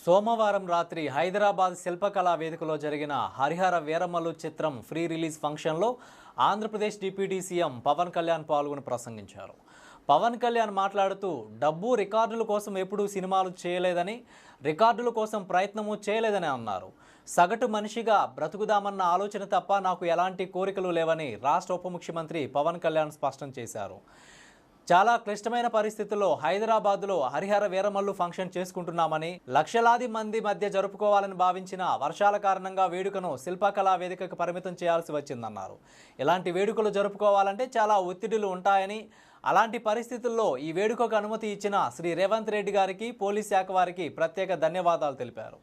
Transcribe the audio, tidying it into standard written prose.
సోమవారం రాత్రి హైదరాబాద్ శిల్పకళా వేదికలో జరిగిన హరిహర వీరమల్లు చిత్రం ఫ్రీ రిలీజ్ ఫంక్షన్లో ఆంధ్రప్రదేశ్ డిప్యూటీ సీఎం పవన్ కళ్యాణ్ పాల్గొని ప్రసంగించారు. పవన్ కళ్యాణ్ మాట్లాడుతూ డబ్బు రికార్డుల కోసం ఎప్పుడూ సినిమాలు చేయలేదని, రికార్డుల కోసం ప్రయత్నము చేయలేదని అన్నారు. సగటు మనిషిగా బ్రతుకుదామన్న ఆలోచన తప్ప నాకు ఎలాంటి కోరికలు లేవని రాష్ట్ర ఉప ముఖ్యమంత్రి పవన్ కళ్యాణ్ స్పష్టం చేశారు. చాలా క్లిష్టమైన పరిస్థితుల్లో హైదరాబాద్లో హరిహర వీరమల్లు ఫంక్షన్ చేసుకుంటున్నామని, లక్షలాది మంది మధ్య జరుపుకోవాలని భావించిన వర్షాల కారణంగా వేడుకను శిల్పకళా వేదికకు పరిమితం చేయాల్సి వచ్చిందన్నారు. ఇలాంటి వేడుకలు జరుపుకోవాలంటే చాలా ఒత్తిడులు ఉంటాయని, అలాంటి పరిస్థితుల్లో ఈ వేడుకకు అనుమతి ఇచ్చిన శ్రీ రేవంత్ రెడ్డి గారికి, పోలీస్ శాఖ వారికి ప్రత్యేక ధన్యవాదాలు తెలిపారు.